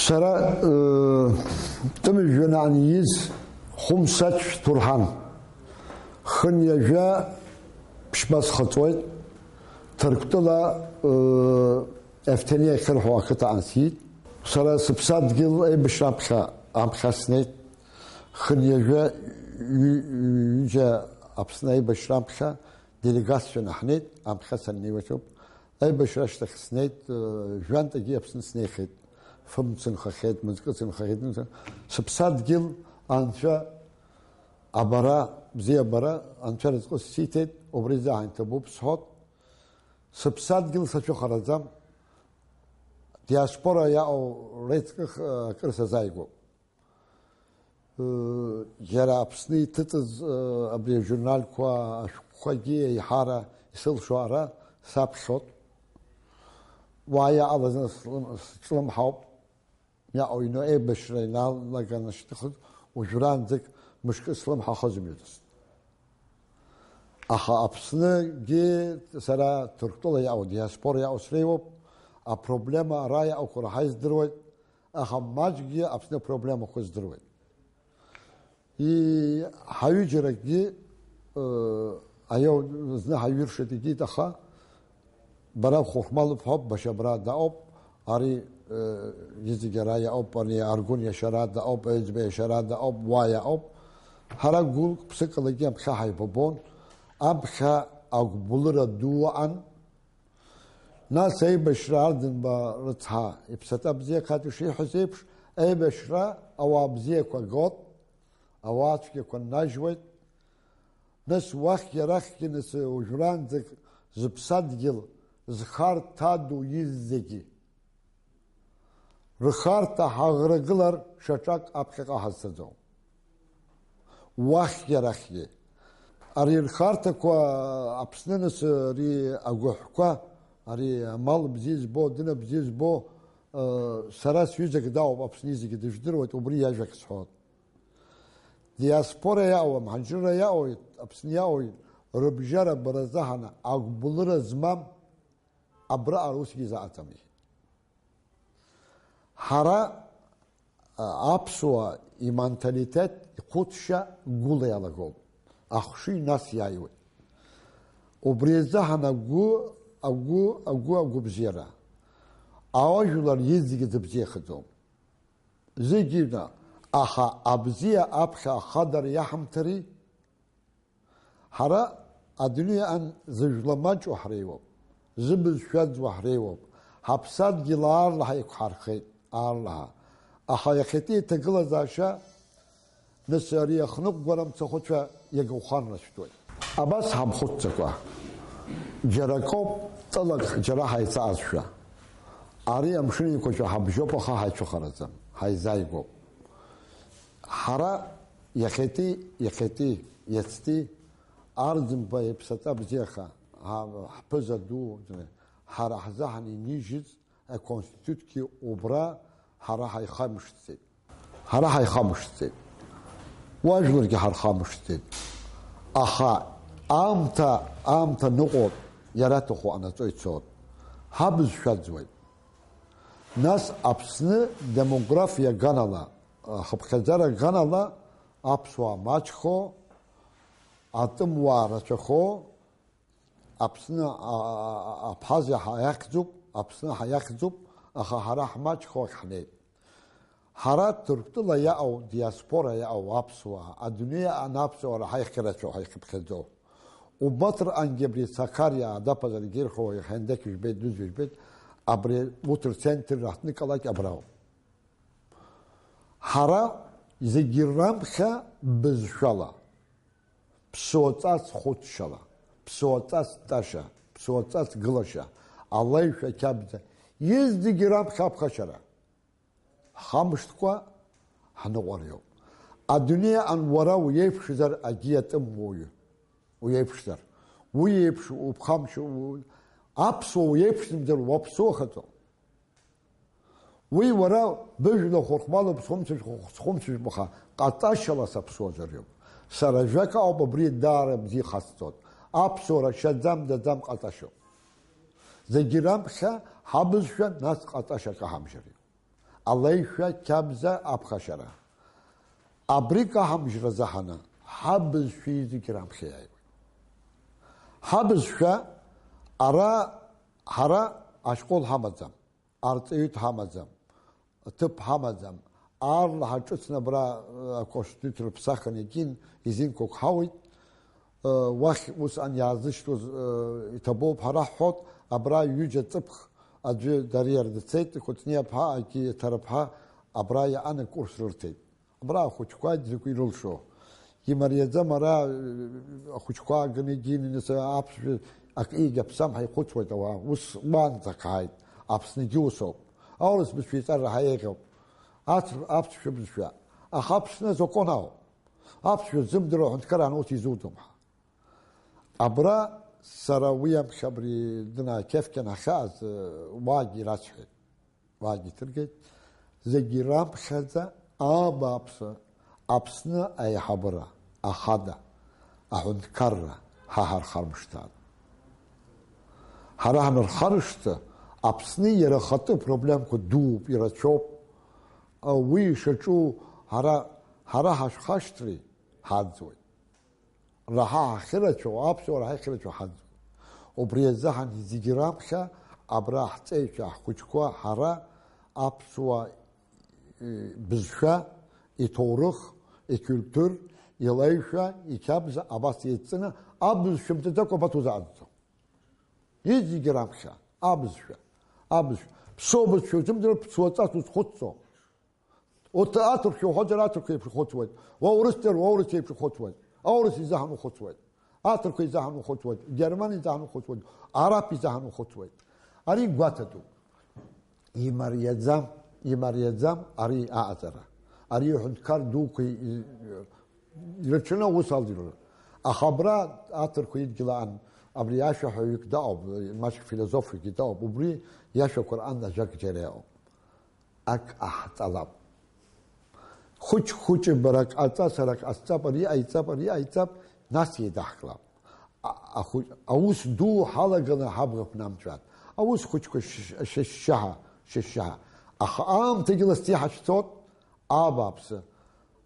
سرا تم الجنانيز خمسة ترحان خنيا جاء بشباس خطوات تركتلا افتنيا كرهوا قطع نسيت سرا سبسات جل اي بشربخا ام خسنيت خنيا جاء ابسناي بشربخا ديليغاسيون احنيت ام خسني وشوب اي بشرش تخسنيت جوان تجي ابسن سنيخيت فمسن خخيت مزقسن خخيت سبسات جل انشا عبارة بزي عبارة انشا رزقو سيتت وبريزا عين تبوب صوت سبسات جل سچو خرزم دياسبورا يا او رزق كرسا زايغو جرا ابسني تتز ابري جورنال كوا خوجي يحارة يسل شوارا ساب صوت ويا أبغى سلم حب يا أو إنه إيه بشرينا لكن نشتغل وجران ذك مش كسلم حخزم يدرس أخا أبسنا جي سرا تركتلا يا أو دياسبورا يا أو سريوب أبروبلما رايا أو كراهيز دروي أخا ماج جي أبسنا بروبلما خوز دروي ي حيوجرك جي أيو زنا حيورشة جي تخا برا خوخمال بحب باشه برا داوب آری یزی گرای آب آری ارگون یشراد داوب ازبه یشراد داوب وای آب هر گول پسکلگی ام خای ببون ام خا اقبلر دوان ناسای بشراردن با رتها ابسط ابزی خاتوشی حسیبش ای بشرا او ابزی کو گوت اوات کی کو نجوت نس وقت یرخ کی نس وجران زبصد گل زخار تادو يزدگي رخارتا حغرقلر شچاك ابقى حسدو واخ يرخي اري رخارتا كو ابسننس ري اغوحكا اري مال بزيز بو دنا بزيز بو سراس يوزك داو ابسنيزك دجدر وبري ياجك صحود دياسبورا يا او محجره يا او ابسنيا او ربجره برزهنا اقبلر زمام أبرأ روسي زعتمي حرا أبسوا إيمانتاليتات قدشة قولي على قول أخشي ناس يايوي وبريزها أقو بزيرا أواجولار يزيق دبزي خدوم زي جيبنا أخا أبزي أبخا خدر يحمتري حرا الدنيا أن زجلماج وحريوب زبز شد وحريوب حبسات جلار لها يكحرخي الله أخا يخيتي تقل زاشا نساري يخنق ورم تخوتشا يقوخان رشتوي أبس هم خدتكوا جراكوب طلق جراح يساعد شا أري أمشني كوشا حبجوب وخا هايشو خرزم هاي زايقوب حرا يخيتي يستي أرزم بيبسطا بزيخا حبزة دو حرا حزاحني نيجز كونستيتوت كي أوبرا حرا هاي خامش تسيد حرا هاي خامش تسيد واجلر كي حرا خامش تسيد أخا آمتا نقود يراتخو أنا تويتسود حبز شادزوي ناس أبسن ديموغرافيا غانالا خبخزارا غانالا أبسوا ماچخو أتم وارچخو أبسنا أبحازي حياكذب أبسنا حياكذب أخا حرا حماج خوك حنيب حرا تركتلا يا أو دياسبورا يا أو أبسوا الدنيا أنا أبسوا رح يخكرتشو حيخبخزو وبطر أنجبري ساكاريا دابا زلقير خو يخندك جبيت دوز جبيت أبري ووتر سنتر رح نكلاك أبراو حرا يزجرام خا بزشالا بسوتاس خوت شالا بسوتاس تاشا بسوتاس غلاشا الله يشكابزا يزدي جرام خاب خشرا خامشتكوا حنوريو الدنيا ان ورا ويفشزر اجيت اموي ويفشزر ويفش وبخامش ابسو ويفشم در وابسو خطو وي ورا بجلو خرخمالو بسخمش بخا قطاشلا سبسو زريو سراجاكا او بريد دار بزي خاصتوت أبصر شدام دام قطعشوا زجرام خا حبز شن ناس قطعشة كهامشري алейша кябза абхашара абрика хамжра захана хабз физикрам хияй хабзша ара хара ашқол хамазам арцют хамазам тып хамазам арла хачуцна бра коститр псаханегин изин кок хавит вах ус ан языштуз итабоб харахот абра юджа цыпх аджи дарьяр дцейт хотния па аки тарапха абра я ан курс руртейт абра хочкуад зикуирулшо يمريزا مرا خوشكوا غنيجين نسا ابس اكيجا بسام هي خوشوا توا وس وان زكايت ابس نجوسو اولس بشيتر هايكو ابس شبشوا اخابسنا زكوناو ابس زمدرو انتكران اوتي زودم ابرا سراويه خبري دنا كيف كان خاز واجي راشح واجي ترجت زجيرام خزا ابابس ابسنا اي حبره اخذ احد كره ههر خرمشتان هرهن الخرشت ابسني يرى خط بروبلم كو دوب يرى شوب او وي شچو هرا هش خشتري حدزوي راها اخرتو ابسو راها اخرتو حدزو وبريزهن زيجرامخه ابراح تيچا خوچكو هرا ابسو بزخه итоурых икультур илайша икабза абасиетсина абз шимтета копатузаадзо изиграмша абзша псобс шутимдер псуататус хотсо отаатур шо ходжаратур кеп хотсват ваурстер кеп хотсват аурс изахну хотсват атур ке изахну хотсват германи изахну хотсват араб изахну хотсват ари гватату имариязам ари аазара أريح كار دوكي يرتشنا وصل ديرو أخبرا أتر كويد جلان أبري ياشا حيوك داوب ماشي فيلسوفي كتاب وبري ياشا قرآن جاك جرياو أك أحد طلب خوش برك أتا سرك أستاب ري أيتاب ناس يدخلا أوس دو حلقنا حبغ بنامجات أوس خوش ششها أخام تجي لستيحة شتوت أبابس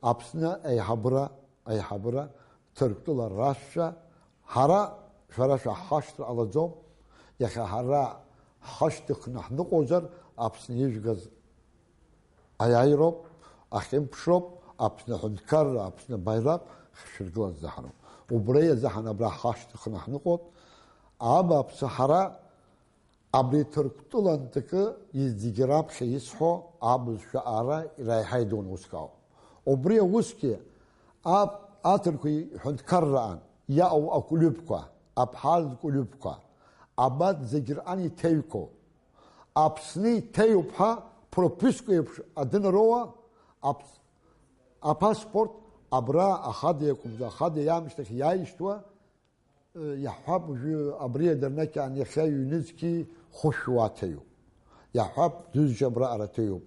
أبسنا أي حبرة تركتلا راشة هرا فراشة حشر على زوم يخا هرا حشتق نحن قوزر أبسنا يجغز أيروب أخيم بشروب أبسنا حنكر أبسنا بايراب شرقلا زحنو وبريا زحنا برا حشتق نحن قوت أبابس هرا أبري تركتلا انتك يزيجراب شيسحو أبز شعارة رايحيدون وسكاو وبري وسكي أب أتركي حند كران يا أو أكلوبكا أبحال كلوبكا أباد زجراني تيوكو أبسني تيوبها بروبيسكو أدن روا أباسبورت أبرا أخذيكم ذا أخذ يامشتك يايشتوا يحب جو أبري درناك أن يخاي ينزكي خوشواتيو يحب دوز جبرا أرتيو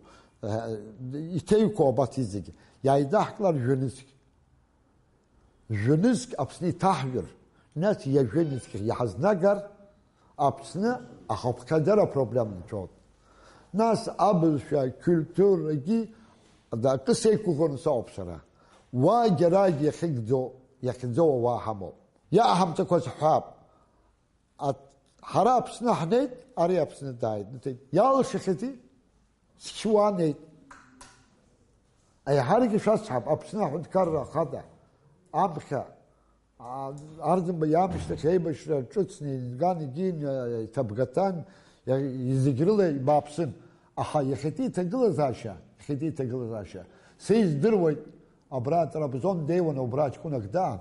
يتيوكو باتيزيك يايداحكلار جنسك أبسني تحوير ناس يا جنسك يحزنقر أبسني أخف كدرة بروبلم جود ناس أبسا كولتور جي دا قسيكو كونسا أبسرا واجراج يخدزو واحمو يا أهم تكوز حاب حراب سنة حنيت أرياب سنة دايد يا الشيختي سكوانيت أي حركة شاس حاب أبسنة حد كرة خدا أمخا أرزم بيامشتك هي بشرة تشتني غاني جين تبغتان يزجرلي بابسن أخا يختي تقل زاشا سيز دروي أبرات رابزون ديوان وبراج كونك دان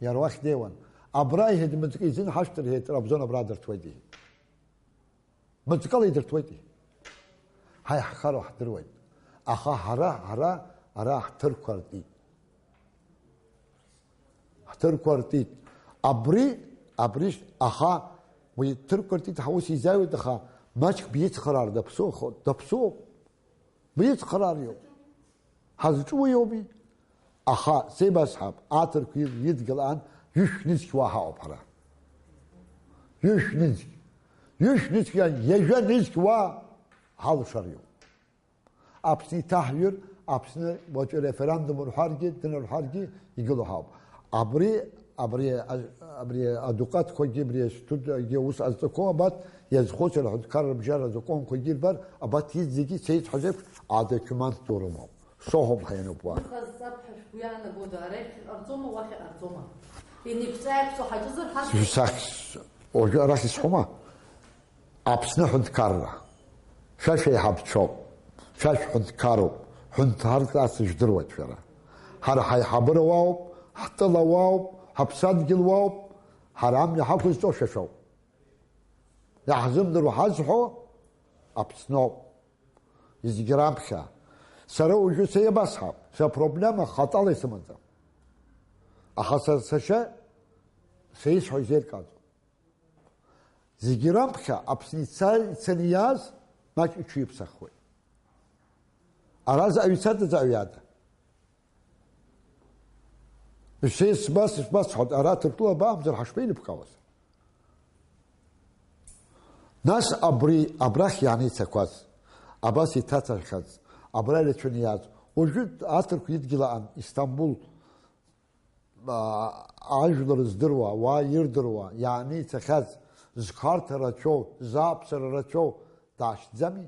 يا رواح ديوان أبراي هاد متكيزين حشتر هي ترابزون أبرادر تويدي متكال يدر تويدي هاي حخارو حدرويد أخا هرا حتر كوارتيت أبريش أخا ويتر كوارتيت حوسي زاوي أخا ماشك بيت قرار دبسو بيت قرار يوم حزجو يومي أخا سيب أصحاب آتر كير يدقل آن يشنزك واحا أبحرا يشنزك يعني يجنزك وا حال شريو أبسني تحير أبسني وجه ريفراندوم الحرجي دين الحرجي يقولوا هاب أبري أدوقات كوجي بري ستود جوس أزدكوا بات يزخوش الحد كار بجار أزدكوا كوجي بار أبات يزيجي سيد حزب عاد كمان تورمو صهم هينوبوا. خزاب حشويانا بودارك أرزوما واحد أرزوما. إني بساعد صح جزر حد. ساكس وجو راسي صحما. أبسنا حد كارا. شاش يحب شوب. شاش حد كارو. حد هارت أس جدروت فيرا. هر حي حبر واو حتى الله واو حبسات جل واو حرام يحفظ توش شو. يحزم درو حزحو أبسنو. يزجرام بخا. سرو وجو سيا بسحب. سا بروبلما خطأ ليس منزل. أخصص سشة سيس حيزير كاتو. زجرام بخا أبسني سنياز ماك إشي بسخوي. أراز أيساد زعياده. الشيء بس حد أراد تطلع بأمزر حشبين بكواس. ناس أبرخ يعني تكواز. أباسي تاترخز. أبرالي تشنياز. وجود أترك يدقل عن إسطنبول عجل الزدروة ويردروة يعني تخز زكارت راتشو زابسر راتشو داش زمي.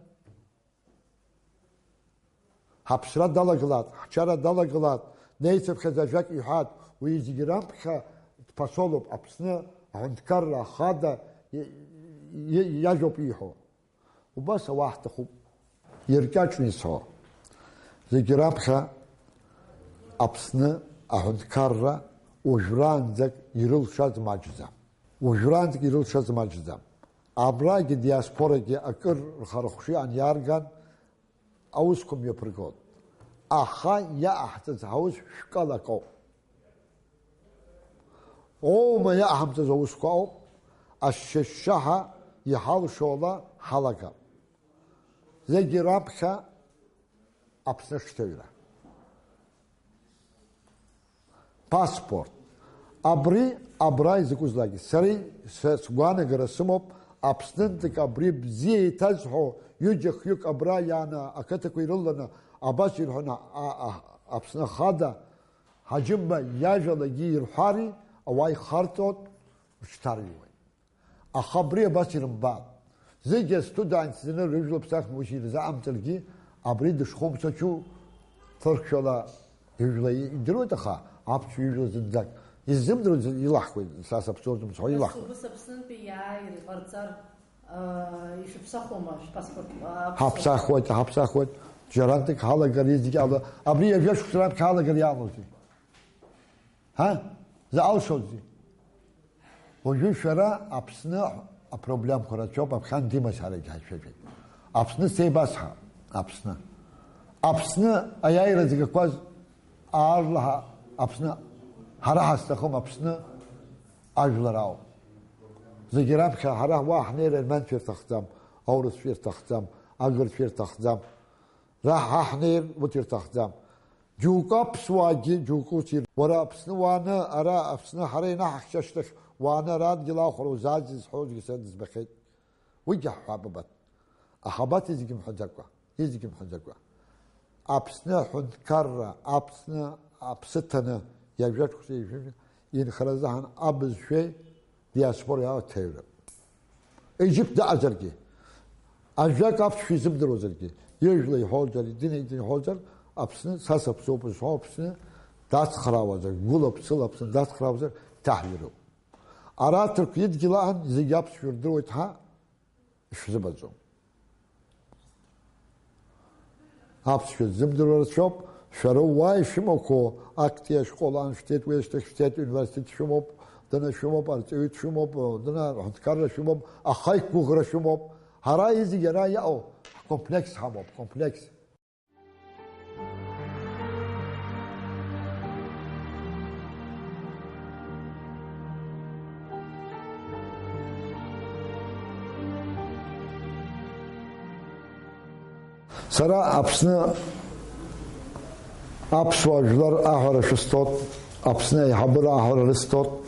حبسرة دلقلات حشرة دلقلات نيسف خزاجك إحاد ويزيجرام بخا تفصلوا بأبسنا عند كرة خادة يجب إيحو وبس واحد خوب يرجعش نيسها زيجرام بخا أبسنا عند كرة وجران ذك يرل شاز معجزة وجران ذك يرل شاز معجزة أبراج دياسبورا جي أكر خرخشي عن يارغان أوسكم يبرقود أخا يا أحتز هوس شكالكو أو ما يا أحمد زوجكو الششها يحاول شولا حلقة زي جرابك أبسنشتيرة باسبورت أبراي زكوزلاجي سري سوانا جرسموب أبسنتك أبري بزي تزحو يجي خيوك أبراي أنا أكتكو يرلنا أباشر هنا أبسنا خادا هجمة ياجل يجي الحاري أواي خارطوت وشتاريوي أخبري باشر بعض زي جستود عن سنة رجل بساق مشير زعم تلقي أبريد شخوم سشو فرق شلا رجل يدرو تخا عبش رجل زنزاك يزمدرو يلاحقوا ساسا بسورد مسحو يلاحقوا بس بسن بياي الغرزار يشبسخو ماش باسبورت حبساخوت جرانتك حالا قريزك الله أبري يفيش كترام حالا قريانوزي ها زعل شوزي وجو شرا أبسنا أبروبلام كرا شوب أبخان دي مسألة جاي شيء أبسنا سيباسها أبسنا أياي رزق كواز الله أبسنا هرا هستخم أبسنا أجلراو زجرام هرا واحد نير المن في تختم أورس في تختم أجر في تختم راح أحنير وتر تختم جوكا بسواجي جوكو تير ورا أبسنا وانا أرا أبسنا حرينا حششتك وانا راد جلا آخر وزاجز حوج يسدس بخيت وجه حببت أحبات يزيك محجقوا أبسنا حد كرة أبسنا أبستنا يجوز شيء ينخرزها أبز شيء دياسبورا تيرب إيجيبت أزرقي أجاك أبس في زبدر وزرقي يجلي حولجر دين حولجر أبسنا ساسب سوبس أبسنا داس خراوزر غلب سلبسن داس خراوزر تحويرو أرا تركيا جلان زيجاب شوردروتها شو زبزو أبس في زبدر وشوب شرو واي شموكو أكتيا شقولان شتيت ويشتك شتيت يونيفرسيتي شموب دنا شموب أرتويت شموب دنا هنتكرر شموب أخايك بغرة شموب هراي زي جراي أو كومبلكس هموب كومبلكس سرا أبسنا أبسواجلر أهور شستوت أبسنا يحبر أهور رستوت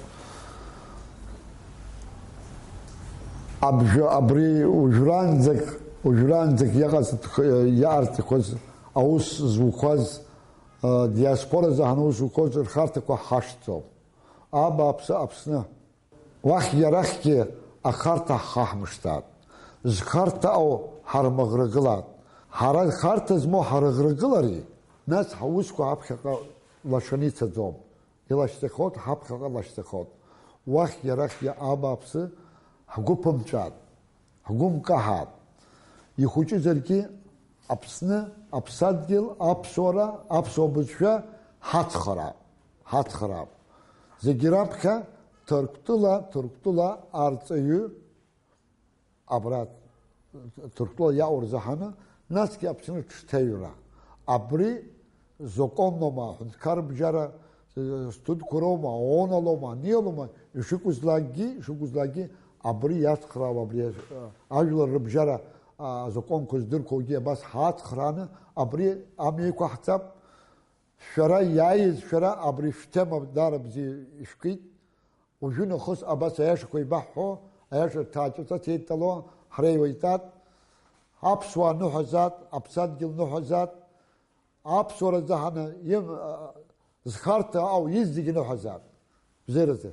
أبري وجران ذك يغز يارت كوز аус зуқәаз диаспоразы ҳанаус зуқәаз рхарҭақәа ҳашьҭоуп. Абааԥсы Аԥсны. Уахьгьы арахьгьы ахарҭа ҳхаҳмышҭааит. Зхарҭаау ҳармыӷрагылааит. Ҳара харҭа змоу ҳарыӷрагылари, нас ҳаусқәа ҳаԥхьаҟа лашаны ицаӡом. Илашьҭахоит, ҳаԥхьаҟа лашьҭахоит. Уахьгьы арахьгьы абааԥсы ҳгәы ԥымҵәааит, ҳгәы мкаҳааит. Ихәыҷызаргьы Аԥсны, Аԥсадгьыл, аԥсуара, аԥсуа бызшәа ҳаҵхараап. Зегьы раԥхьа Ҭырқәтәыла арҵаҩы абра Ҭырқәтәыла иаауа рзаҳаны, насгьы Аԥсны ҽҭаҩра. Абри законнома, ҳәынҭқарбжьара студқәа роума, ооналома, аниалома, ишықәызлакгьы абри иацхраауа, абри ажәлар рыбжьара азаконқәа здырқәоугьы абас ҳаацхрааны, абри амҩақәа ҳцап. Шәара иааиз, шәара абри шәтема даара бзиа ишәкит. Уажәы нахыс абас аиашақәа ибаҳҳәо, аиаша ҭааҵәаҵас еидтәало, ҳреиуеитат, аԥсуаа ныҳәазат, Аԥсадгьыл ныҳәазат, аԥсуара заҳаны зхарҭа ау из зегьы ныҳәазат. Бзеиразы.